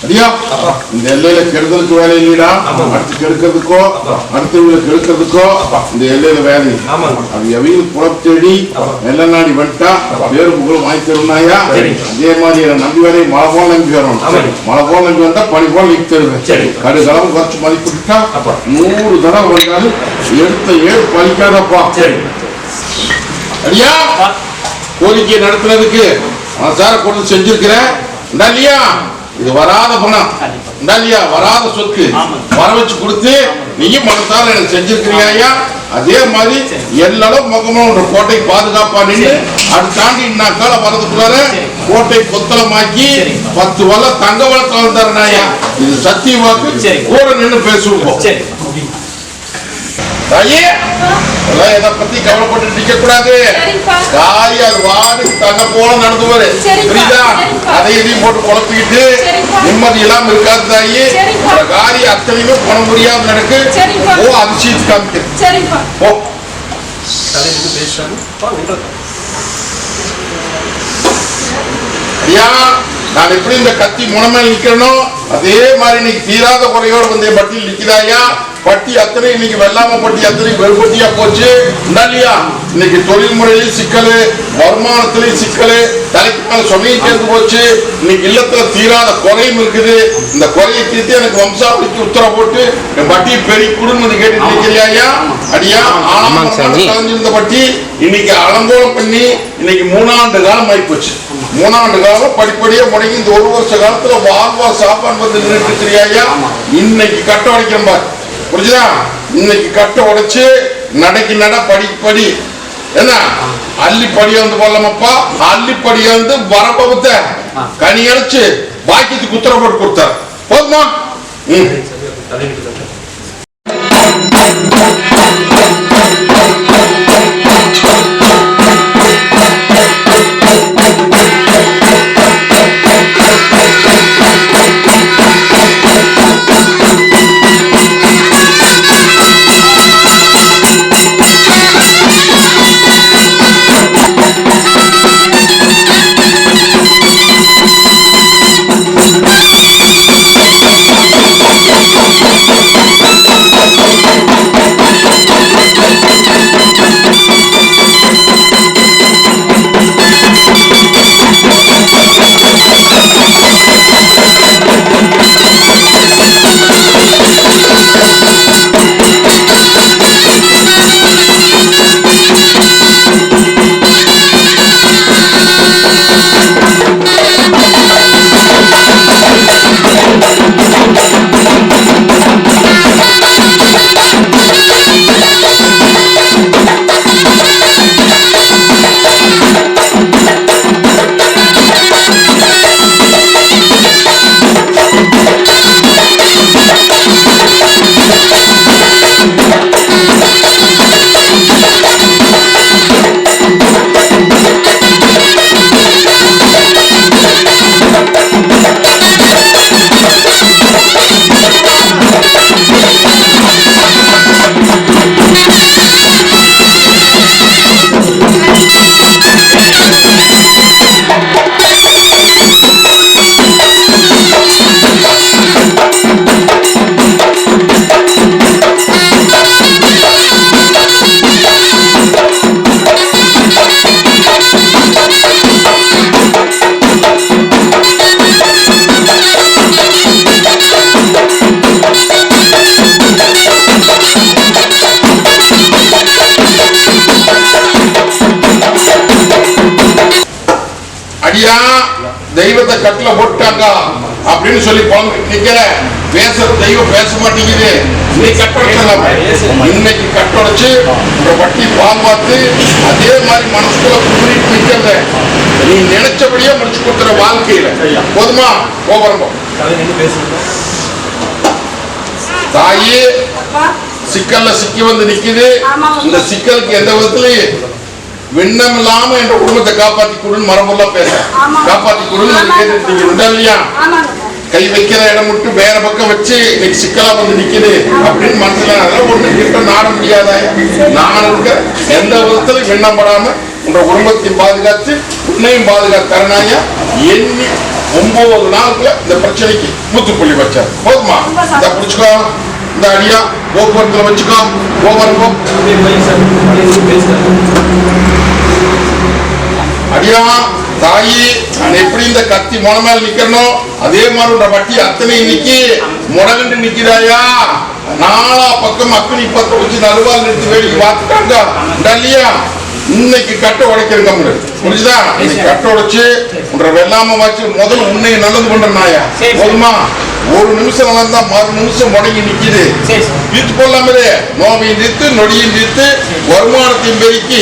அடியா இந்த எல்லையில கெடுதலுக்கு வேலை இல்லைடா. அடுத்து கெடுக்கிறதுக்கோ அடுத்தவங்களை கெடுக்கிறதுக்கோ இந்த எல்லையில வேலை. அது எவையும் புறத்தேடி வெள்ள நாடி வந்துட்டா வேறு புகழும் வாங்கி தருணாயா. அதே மாதிரி நம்பி வேலை மழை போல நம்பி வரணும். மழை போல நம்பி வந்தா பனி போல நீக்கி தருவேன். கடுகளவு குறைச்சு மதிப்பிட்டா 100 தடவை வந்தாலும் எடுத்த ஏழு பலிக்காதப்பா. அடியா கோரிக்கை நடத்துறதுக்கு மனசார கொண்டு செஞ்சிருக்கிறேன். இல்லையா இது வராத பணம் இல்லையா வராத சொத்து வர வச்சு கொடுத்து நீயும் மனசார எனக்கு செஞ்சிருக்கிறியா. அதே மாதிரி எல்லாரும் முகமும் கோட்டை பாதுகாப்பா நின்று அது தாண்டி இன்னாக்கால வரதுக்குள்ளார கோட்டை கொத்தளமாக்கி 10 வல்ல தங்க வளத்துல வந்தாருனாயா. இது சத்திய வாக்கு. கூட நின்று பேசுவோம். எதை பத்தி கவலைப்பட்டு நிக்க கூடாது. காய் அது வாடி தங்க போல நடந்து வரு. புரியுதா? அதை எதையும் போட்டு குழப்பிக்கிட்டு நிம்மதி இல்லாம இருக்காது தாயி. காரியம் அத்தனையுமே பண்ண முடியாம நடக்கு. ஓ அதிசயிச்சு காமிக்க. ஐயா நான் எப்படி இந்த கத்தி முனமேல் நிக்கிறனோ அதே மாதிரி இன்னைக்கு தீராத குறையோடு வந்து பட்டியல் நிக்கிறாயா. பட்டி அத்தனை இன்னைக்கு வெள்ளாம பட்டி அத்தனை பெருப்பட்டியா போச்சு. இல்லையா இன்னைக்கு தொழில் முறையிலும் சிக்கலு, வருமானத்திலையும் சிக்கலு, தலைக்கு மேல சுமையும் சேர்ந்து போச்சு. இன்னைக்கு இல்லத்துல தீராத குறையும் இருக்குது. இந்த குறையை தீர்த்து எனக்கு வம்சாவளிக்கு உத்தரவு போட்டு என் பட்டியை பெரிய குடும்பம் கேட்டு நிற்கிறியா. அடியா கலைஞ்சிருந்த பட்டி இன்னைக்கு அலங்கோலம் பண்ணி இன்னைக்கு 3 ஆண்டு காலம் ஆகி போச்சு. 3 ஆண்டு காலம் படிப்படியா முடங்கி இந்த 1 வருஷ காலத்துல வாழ்வா சாப்பாடு வந்து நின்றுட்டு இருக்கிறியா. இன்னைக்கு கட்ட உடைக்கிறேன் பாரு. புரிஞ்சுதா? இன்னைக்கு கட்ட உடைச்சு நடைக்கு நட படி என்ன அள்ளி படி வந்து போடலாமப்பா. அள்ளி படி வந்து வரப்ப கனி அடைச்சு பாக்கியத்துக்கு உத்தரவு போட்டு கொடுத்தார். போதுமா? தெய்வத்தை கட்டில போட்டாங்க அப்படின்னு சொல்லி நிக்கிற பேச தெய்வம் பேச மாட்டேங்குது. நீ கட்டொடைச்சலாம். இன்னைக்கு கட்டொடைச்சு வட்டி பாம்பாத்து அதே மாதிரி மனசுக்குள்ள குடிட்டு நிக்கிறத நீ நினைச்சபடியே முடிச்சு கொடுத்துற வாழ்க்கையில. போதுமா? போகிறோம். தாயே சிக்கல்ல சிக்கி வந்து நிக்குது. இந்த சிக்கலுக்கு எந்த விதத்திலையும் விண்ணம் இல்லாம என்ற குடும்பத்தை காப்பாத்தி கொடுன்னு மரபுள்ள பேச காப்பாத்தி கொடுன்னு கேட்டுட்டீங்க இல்லையா? கை வைக்கிற இடம் விட்டு வேற பக்கம் வச்சு இன்னைக்கு சிக்கலா வந்து நிக்குது அப்படின்னு மனசுல ஒண்ணு கிட்ட நாட முடியாதாயா. நான் இருக்க எந்த விதத்திலும் விண்ணப்படாம உங்க குடும்பத்தையும் பாதுகாத்து உன்னையும் பாதுகாத்து தரனாயா. எண்ணி 9 நாளுக்குள்ள இந்த பிரச்சனைக்கு முத்துப்புள்ளி வச்சார். போதுமா? இதை பிடிச்சுக்கோ, இந்த அடியா போக்குவரத்துல வச்சுக்கோ. போவருக்கும் அடியா தாயி, நான் எப்படி இந்த கத்தி முனை மேல நிக்கணும் அதே மாதிரி உன்ற வட்டி அத்தனை இன்னைக்கு முடகண்டு நிக்கிறாயா. நாலா பக்கம் அக்னி பத்த வச்சு நடுவால் நிறுத்தி வேடிக்கை பார்த்துட்டாங்க இல்லையா. இன்னைக்கு கட்டை உடைக்கிறங்க புரிஞ்சுதா? இன்னைக்கு கட்டை உடைச்சு உன்ற வெள்ளாம வச்சு முதல்ல உன்னை நல்லது பண்றனாயா. போதுமா? ஒரு நிமிஷம் நடந்தா மறு நிமிஷம் முடங்கி நிக்குது. தீர்த்து போடலாமே. நோவையும் தீர்த்து நொடியும் தீர்த்து வருமானத்தையும் பெருக்கி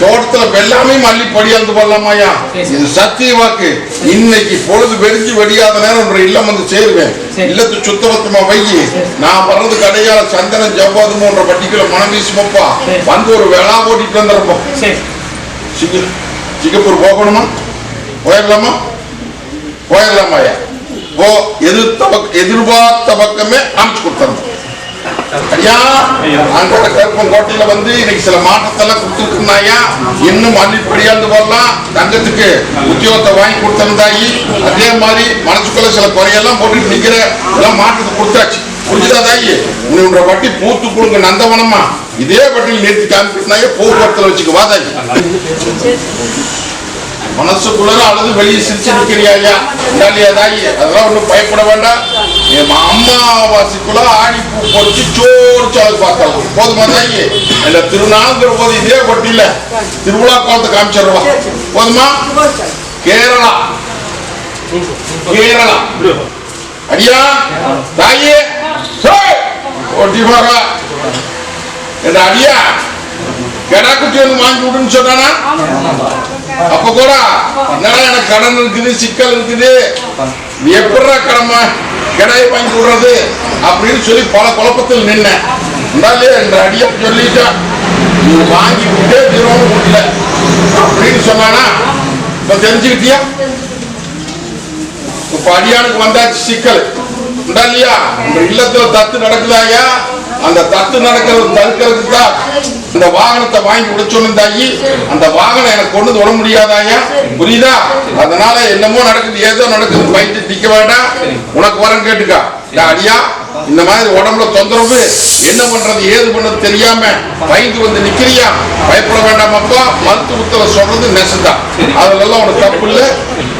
தோட்டத்துல வெள்ளாமையும் அள்ளி படியாந்து போடலாமாயா. இது சத்திய வாக்கு. இன்னைக்கு பொழுது வெடிஞ்சு வெடியாத நேரம் இல்லம் வந்து சேருவேன். இல்லத்து சுத்தபத்தமா வைகி. நான் வர்றது கடையால சந்தனம் ஜவ்வாதுமோன்ற பட்டிக்குள்ள மனம் வீசுமப்பா வந்து ஒரு வெளா ஓட்டிட்டு வந்துருப்போம். சிங்கப்பூர் போகணுமா? போயிடலாமா? போயிடலாமாயா. எதிர்பார்த்த பக்கமே அமைச்சு கொடுத்தோம். ஐயா அந்த கருப்பம் கோட்டையில வந்து இன்னைக்கு சில மாற்றத்தெல்லாம் கொடுத்துருக்குனாயா. இன்னும் அள்ளிப்படியாந்து வரலாம். தங்கத்துக்கு உத்தியோகத்தை வாங்கி கொடுத்திருந்தாயி. அதே மாதிரி மனசுக்குள்ள சில குறையெல்லாம் போட்டுட்டு நிக்கிற எல்லாம் மாற்றத்தை கொடுத்தாச்சு. புரிஞ்சுதா தாயி? உன்னோட வட்டி பூத்து கொடுங்க நந்தவனமா. இதே வட்டியில் நிறுத்தி காமிக்கிட்டாயே போக்குவரத்துல வச்சுக்குவா தாயி. மனசுக்குள்ள அல்லது வெளியே சிரிச்சு நிக்கிறியா தாயி. அதெல்லாம் ஒன்றும் பயப்பட வேண்டாம். அம்மாவாசைக்குள்ள ஆடி பூ பொறிச்சு சோறு சாது பார்க்கலாம். போதுமா தாயி? இல்ல திருநாளுங்கிற போது இதே வட்டியில திருவிழா கோலத்தை காமிச்சிடுவா. போதுமா? கேரளா கேரளா அடியா தாயி ஒட்டி போறா என்ற அடியா கெடா குட்டி வந்து வாங்கி விடுன்னு சொன்னானா. அப்ப கூட என்னடா எனக்கு கடன் இருக்குது சிக்கல் இருக்குது எப்படா கடமை கெடாயை வாங்கி விடுறது அப்படின்னு சொல்லி பல குழப்பத்தில் நின்ன என்ற அடியா சொல்லிட்டான். நீ வாங்கி விட்டே தீர்வான முடியல அப்படின்னு சொன்னானா. இப்ப தெரிஞ்சுக்கிட்டியா? இப்ப அடியானுக்கு வந்தாச்சு சிக்கல் இல்லையா. உங்க இல்லத்துல தத்து நடக்குதாயா. அந்த தத்து நடக்கிறது தடுக்கிறதுக்கு தான் இந்த வாகனத்தை வாங்கி விடச்சோன்னு. அந்த வாகனம் எனக்கு கொண்டு விட முடியாதாயா. புரியுதா? அதனால என்னமோ நடக்குது ஏதோ நடக்குது பயந்து நிக்க வேண்டாம். உனக்கு வரம் கேட்டுக்கா அடியா. இந்த மாதிரி உடம்புல தொந்தரவு என்ன பண்றது ஏது பண்றது தெரியாம பயந்து வந்து நிக்கிறியா. பயப்பட வேண்டாமப்பா. மருத்துவத்துல சொல்றது நெசதான். அதுல எல்லாம் உனக்கு தப்பு இல்ல.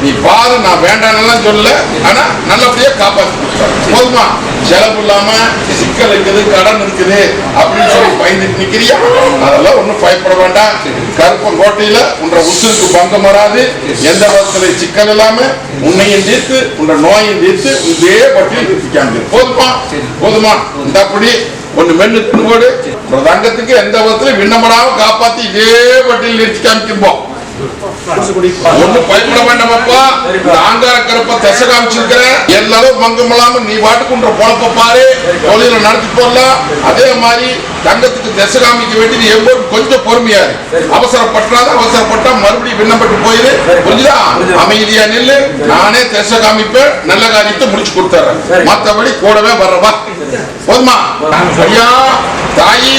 நீ பாரு, நான் வேண்டாம் சொல்லல. ஆனா நல்லபடியா காப்பாத்து. போதுமா? செலவு இல்லாம சிக்கல் இருக்குது கடன் இருக்குது அப்படின்னு சொல்லி பயந்துட்டு நிக்கிறியா. அதெல்லாம் ஒண்ணும் பயப்பட வேண்டாம். கருப்பம் கோட்டையில உன்ற உசுருக்கு பங்கம் வராது. எந்த விதத்துல சிக்கல் இல்லாம உன்னையும் தீர்த்து உன்ற நோயும் தீர்த்து இதே பட்டியல் நிறுத்திக்காங்க. போதுமா? போதுமா? இந்த அப்படி ஒண்ணு மென்னு தின்னுபோடு தங்கத்துக்கு எந்த விதத்துல விண்ணப்படாம காப்பாத்தி இதே பட்டியல் நிறுத்தி காமிக்கும்போம். ஒண்ணு பயப்பட வேண்டாமப்பா. ஆங்கார கருப்ப திசை காமிச்சிருக்கிற எல்லாரும் மங்கம் இல்லாம நீ வாட்டுக்குன்ற பொழப்ப பாரு. தொழில நடத்தி போடலாம். அதே மாதிரி தங்கத்துக்கு திசை காமிக்க வேண்டியது எவ்வளவு கொஞ்சம் பொறுமையா அவசரப்பட்டாத. அவசரப்பட்டா மறுபடியும் விண்ணப்பட்டு போயிரு. புரிஞ்சுதா? அமைதியா நில்லு. நானே திசை காமிப்பேன். நல்ல காரியத்தை முடிச்சு கொடுத்துறேன். மற்றபடி கூடவே வர்றவா. போதுமா? ஐயா தாயி,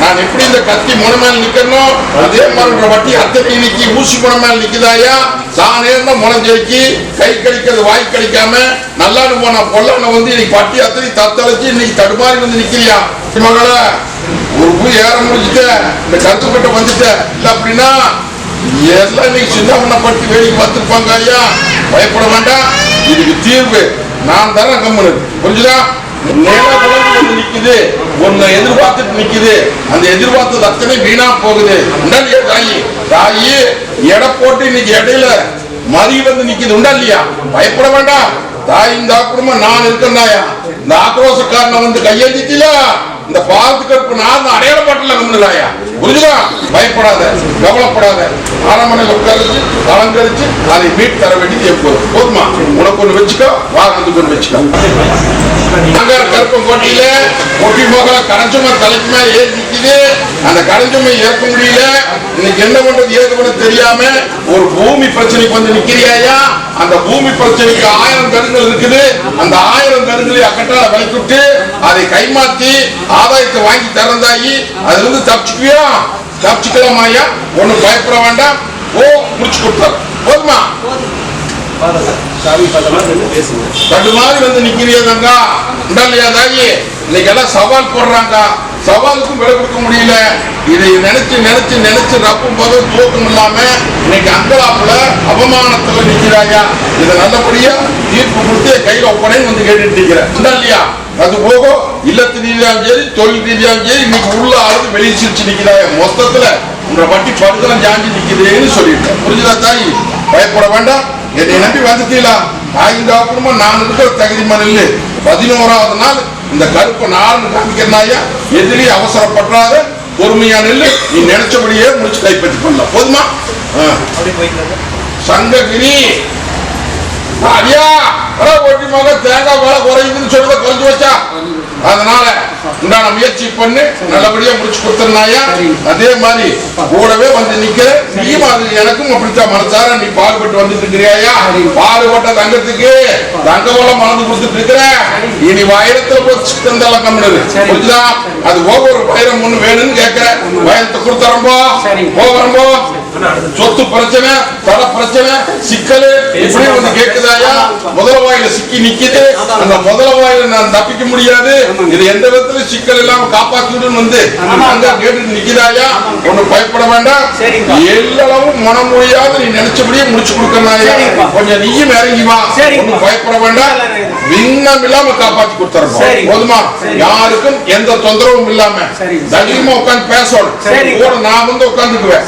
நான் எப்படி இந்த கத்தி முனை மேல நிக்கணும் அதே மாதிரி வட்டி அத்தனை இன்னைக்கு ஊசி முனை மேல நிக்குதாயா. சாணேர்ந்த முளைஞ்சேக்கி கை கழிக்கிறது வாய் கழிக்காம நல்லாடு போன பொல்லான வந்து இன்னைக்கு பட்டி அத்தனை தத்தளிச்சு இன்னைக்கு தடுமாறி வந்து நிக்கிறியா. மகள ஒரு பூ ஏற முடிச்சுட்ட இந்த கருத்துப்பட்ட வந்துட்ட இல்ல அப்படின்னா எல்லாம் இன்னைக்கு சின்னப்பட்டு வேலைக்கு பார்த்துருப்பாங்க. ஐயா பயப்பட வேண்டாம். இதுக்கு தீர்வு நான் தரேன். கம்மனு புரிஞ்சுதா? நிக்குது ஒன்னு எதிர்பார்த்துட்டு நிக்குது. அந்த எதிர்பார்த்தது அத்தனை வீணா போகுது. தாயி தாயி எடை போட்டு இன்னைக்கு இடையில மறி வந்து நிக்குது. உண்டா இல்லையா? பயப்பட வேண்டாம் தாய். இந்த ஆக்கிரமம் நான் இருக்கேன்டாயா. இந்த ஆக்ரோசக்காரனை வந்து கையெழுத்தில இந்த பாலத்துக்கு நான் அடையாளப்பட்டல கம்முனாயா. புரிஞ்சுதா? பயப்படாத, கவலைப்படாத. அரண்மனையில் உட்காரிச்சு அலங்கரிச்சு அதை மீட் தர வேண்டியது எப்போதும். போதுமா? உனக்கு ஒண்ணு வச்சுக்கோ, வாகனத்துக்கு ஒண்ணு வச்சுக்கோ. கருப்பங்கோட்டையில கொட்டி போகல கரஞ்சமை தலைக்கு மேல ஏறி நிக்குது. அந்த கரஞ்சமை ஏற்க முடியல. இன்னைக்கு என்ன பண்றது ஏது பண்ண தெரியாம ஒரு பூமி பிரச்சனைக்கு வந்து நிக்கிறியா? அந்த பூமி பிரச்சனைக்கு 1000 கருங்கள் இருக்குது. அந்த 1000 கருங்களை அக்கட்டால விலைக்கிட்டு அதை கைமாத்தி ஆதாயத்தை வாங்கி திறந்தாயி அதுல இருந்து தப்பிச்சுக்குவியா? தப்பிச்சுக்கலாமாயா? ஒண்ணும் பயப்பட வேண்டாம். ஓ முடிச்சு கொடுத்தாரு. போதுமா? மாதிரி வந்து நிக்கிறியதாங்க இல்லையா தாயி? இன்னைக்கு எல்லாம் சவால் போடுறாங்க. சவாலுக்கும் விலை கொடுக்க முடியல. இதை நினைச்சு நினைச்சு நினைச்சு ரப்பும் போது தூக்கம் இல்லாம இன்னைக்கு அங்கலாப்புல அவமானத்துல நிக்கிறாயா? இதை நல்லபடியா தீர்ப்பு கொடுத்து கையில ஒப்பனைன்னு வந்து கேட்டுட்டு இருக்கிறேன் இல்லையா? அது போக இல்லத்து ரீதியாலும் சரி தொழில் ரீதியாலும் சரி இன்னைக்கு உள்ள ஆளுது வெளியே சிரிச்சு நிக்கிறாயா? மொத்தத்துல உங்களை வட்டி படுதலாம் ஜாஞ்சி நிக்குதுன்னு சொல்லிட்டேன். புரிஞ்சுதா தாயி? பயப்பட வேண்டாம். என்னை நம்பி வந்துட்டீங்களா? தாயின் காப்பணுமா நான் இருக்கிற தகுதி மணல் 11வது நாள் இந்த கருப்பை நாள்னு காமிக்கிறனாயா? எதிரியும் அவசரப்படுறாத, பொறுமையா நெல்லு. நீ நினைச்சபடியே முடிச்சு கைப்பற்றி பண்ணலாம். போதுமா? சங்ககிரி ஐயா ஒட்டி மக தேங்காய் வேலை குறையுதுன்னு சொல்றத குறைஞ்சு வச்சா அதனால உண்டான முயற்சி பண்ணு நல்லபடியா முடிச்சு கொடுத்துருந்தாயா? அதே மாதிரி கூடவே வந்து நிக்கிற நீ மாதிரி எனக்கும் அப்படித்தான் மனசார நீ பாடுபட்டு வந்துட்டு இருக்கிறியா? பாடுபட்ட தங்கத்துக்கு தங்க மூலம் மறந்து கொடுத்துட்டு இருக்கிற. இனி வயலத்துல போச்சு தந்தாலும் கம்முனது புரிஞ்சுதா? அது ஒவ்வொரு பயிரம் ஒண்ணு வேணும்னு கேட்கிற வயலத்தை கொடுத்துறம்போ போகிறம்போ சொத்து பிரச்சனை தர பிரச்சனை சிக்கல் இப்படி வந்து கேட்குதாயா? முதல வாயில சிக்கி நிக்குது. அந்த முதல வாயில நான் தப்பிக்க முடியாது. இது எந்த விதத்துல சிக்கல் இல்லாம காப்பாத்திட்டு வந்து அங்க கேட்டு நிக்குதாயா? ஒண்ணு பயப்பட வேண்டாம். எல்லாவும் மனம் முடியாது. நீ நினைச்சபடியே முடிச்சு கொடுக்கறாயா? கொஞ்சம் நீயும் இறங்கி வா. ஒண்ணு பயப்பட வேண்டாம். விண்ணம் இல்லாம காப்பாத்தி கொடுத்துறோம். போதுமா? யாருக்கும் எந்த தொந்தரவும் இல்லாம தைரியமா உட்காந்து பேசணும். கூட நான் வந்து உட்காந்துக்குவேன்.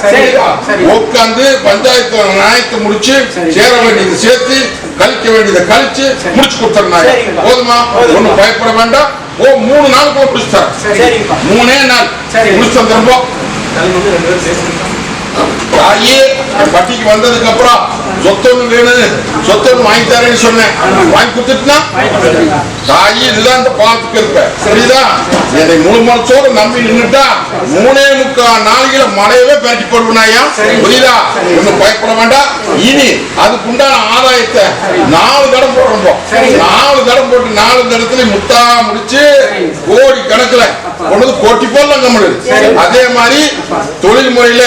உட்காந்து பஞ்சாயத்து நியாயத்தை முடிச்சு சேர வேண்டியது சேர்த்து கழிக்க வேண்டியதை கழிச்சு முடிச்சு கொடுத்துறாங்க. போதுமா? ஒண்ணு பயப்பட வேண்டாம். 3 நாளுக்குள்ள முடிச்சுட்டார். 3 நாள் முடிச்சு வந்துருப்போம். தாயே பட்டிக்கு வந்ததுக்கு அப்புறம் சொத்தொன்னு வேணும் சொத்தொன்னு வாங்கி தரேன்னு சொன்னேன். வாங்கி கொடுத்துட்டுனா தாயி இதுதான் இந்த பாலத்துக்கு இருப்ப. சரிதான்? என்னை முழு மனசோடு நம்பி நின்றுட்டா 3.25 நாளைக்குல மழையவே பரட்டி போடுவனாயா? புரியுதா? ஒன்னும் பயப்பட வேண்டாம். இனி அதுக்குண்டான ஆதாயத்தை 4 தடம் போடுறோம். 4 தடம் போட்டு 4 தடத்துல முத்தா முடிச்சு கோடி கணக்குல கொண்டு கோட்டி போடலாம் நம்மளுக்கு. அதே மாதிரி தொழில் முறையில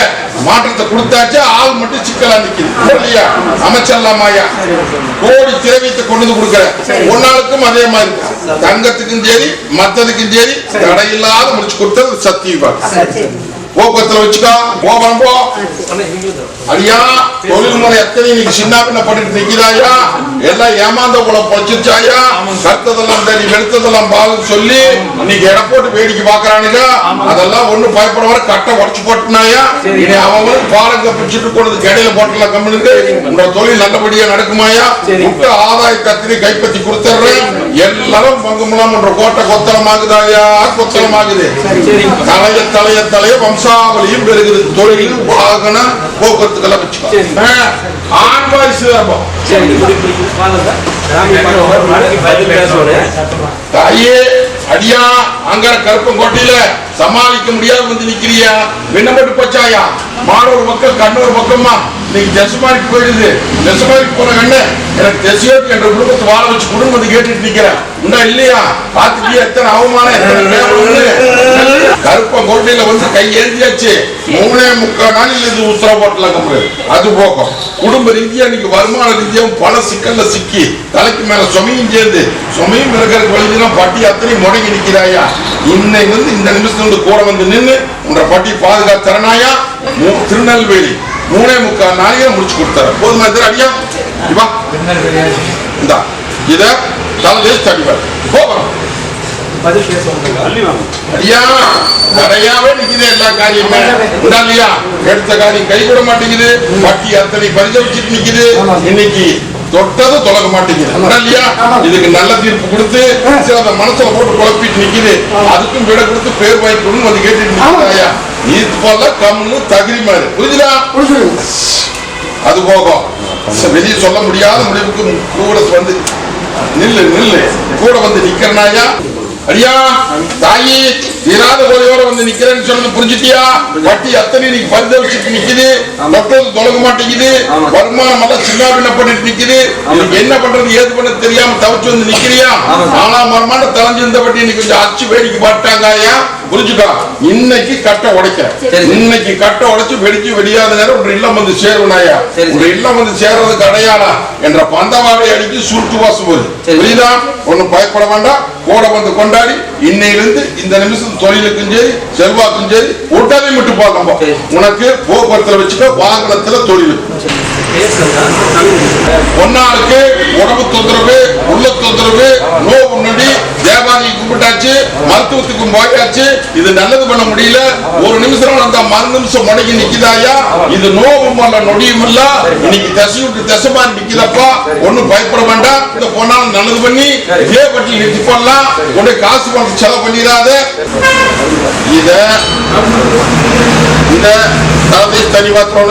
மாற்றத்தை கொடுத்தாச்சு. ஆள் மட்டும் சிக்கலா நிக்குது இல்லையா? அமைச்சர்லாமாயா? கோடி திரவியத்தை கொண்டு கொடுக்கிற ஒன்னாளுக்கும் அதே மாதிரி தங்கத்துக்கும் சரி மத்ததுக்கும் சரி தடையில்லாத முடிச்சு கொடுத்தது சத்தியமா. போக்குவரத்துல வச்சுக்கோ. போகிறப்போ ஐயா தொழில்முறை எத்தனை இன்னைக்கு சின்ன பின்ன பண்ணிட்டு நிக்கிறாயா? எல்லாம் ஏமாந்த போல பொச்சிருச்சாயா? கத்ததெல்லாம் தடி வெளுத்ததெல்லாம் பால் சொல்லி இன்னைக்கு எடை போட்டு வேடிக்கை பாக்குறானுங்க. அதெல்லாம் ஒண்ணு பயப்பட வர கட்டை உடச்சு போட்டுனாயா? இனி அவன் பாலங்க பிடிச்சிட்டு கொண்டு கடையில போட்டலாம் கம்முனுக்கு. உங்களோட தொழில் நல்லபடியா நடக்குமாயா? முட்டை ஆதாய கத்திரி கைப்பற்றி கொடுத்துறேன். எல்லாரும் பங்குமலாம் என்ற கோட்டை கொத்தலமாகுதாயா? கொத்தலமாகுது. தலைய தலைய தலைய வம்சாவளியும் பெருகுது. தொழில் வாகன போக்குவரத்துக்கெல்லாம் வச்சுக்கோ. ஆண் வாரிசு தாயே அடியா அங்க கருப்பங்கோட்டையில சமாளிக்க முடியாது வந்து நிக்கிறியா? விண்ணப்பட்டு போச்சாயா? மாணவர் மக்கள் கண்ணூர் பக்கமா இன்னைக்கு தசுமாரிக்கு போயிடுது. தசுமாரிக்கு போன கண்ணு எனக்கு தெசியோட்டு என்ற குடும்பத்தை வாழ வச்சு குடும்பத்தை கேட்டுட்டு நிக்கிறேன். உண்டா இல்லையா? பாத்துட்டியா எத்தனை அவமானம் கருப்பங்கோட்டையில வந்து கை ஏந்தியாச்சு. 3.25 நாளில் இது உத்தரவு போட்டலாம். அது போகும் குடும்ப ரீதியா இன்னைக்கு வருமான ரீதியாவும் பல சிக்கல்ல சிக்கி தலைக்கு மேல சுமையும் சேர்ந்து சுமையும் இருக்கிறதுக்கு வழிதான் பட்டி அத்தனை முடங்கி நிக்கிறாயா? இன்னைக்கு வந்து இந்த நிமிஷத்துல கூட வந்து நின்று உன்ற பட்டி பாதுகாத்து தரனாயா? திருநெல்வேலி 3.25 நாளைக்கு முடிச்சு கொடுத்தாரு. போதுமா? அடியா இந்தா இத தலைதேசி தடிவார் போகிறோம். ஐயா நிறையாவே நிக்குது எல்லா காரியமே. இல்லையா? எடுத்த காரியம் கை கூட மாட்டேங்குது. பட்டி அத்தனை பரிசு வச்சுட்டு நிக்குது. இன்னைக்கு தொட்டது தொலைக்க மாட்டேங்குது இல்லையா? இதுக்கு நல்ல தீர்ப்பு கொடுத்து சில அந்த மனசுல போட்டு குழப்பிட்டு நிக்குது. அதுக்கும் விட கொடுத்து பேர் வாய்க்கணும்னு வந்து கேட்டுட்டு நிக்கிறாயா? இது போல கம்னு தகிரி மாதிரி புரிஞ்சுதா? அது போகும் வெளியே சொல்ல முடியாத முடிவுக்கு கூட வந்து நில்லு கூட வந்து நிக்கிறனாயா? அடியா தாயி தீராத குறையோட வந்து நிக்கிறேன்னு சொன்னது புரிஞ்சுட்டியா? வட்டி அத்தனை நீங்க பரிதவிச்சுட்டு நிக்குது, தொட்டது தொலைக்க மாட்டேங்குது, வருமானம் எல்லாம் சின்ன பின்ன பண்ணிட்டு நிக்குது. இன்னைக்கு என்ன பண்றது ஏது பண்ண தெரியாம தவிச்சு வந்து நிக்கிறியா? ஆனா மரமான தலைஞ்சு இந்த வட்டி இன்னைக்கு கொஞ்சம் அச்சு வேடிக்கை பாட்டாங்கயா. புரிஞ்சுக்கா? இன்னைக்கு கட்டை உடைக்க, இன்னைக்கு கட்டை உடைச்சு வெடிச்சு வெடியாத நேரம் ஒரு இல்லம் வந்து சேருனாயா? ஒரு இல்லம் வந்து சேர்றதுக்கு அடையாளம் என்ற பந்தவாடை அடிச்சு சுருட்டு வாசம் போகுது. புரியுதா? ஒன்னும் பயப்பட வேண்டாம். கூட வந்து கொண்டாடி இன்னையிலிருந்து இந்த நிமிஷம் தொழிலுக்கும் சரி செல்வாக்கும் சரி ஒட்டதை மட்டும் பார்க்கலாம். உனக்கு போக்குவரத்துல வச்சுக்க, வாகனத்துல தொழில் ஒன்னாளுக்கு உடம்பு தொந்தரவு, உள்ள தொந்தரவு, நோவு நொடி, வியாபாரி கும்பிட்டாச்சு, மருத்துவத்துக்கும் போயாச்சு. இது நல்லது பண்ண முடியல. ஒரு நிமிஷம் அந்த மறு நிமிஷம் முடங்கி நிக்குதாயா? இது நோவும் அல்ல நொடியும் இல்ல. இன்னைக்கு தசை விட்டு தசை மாதிரி நிக்குதப்பா. ஒன்னும் பயப்பட வேண்டாம். இந்த பொண்ணாலும் நல்லது பண்ணி இதே பட்டி நிறுத்தி போடலாம். உடைய காசு பணம் செலவு பண்ணிடாத. இத இந்த தனி வாத்தோட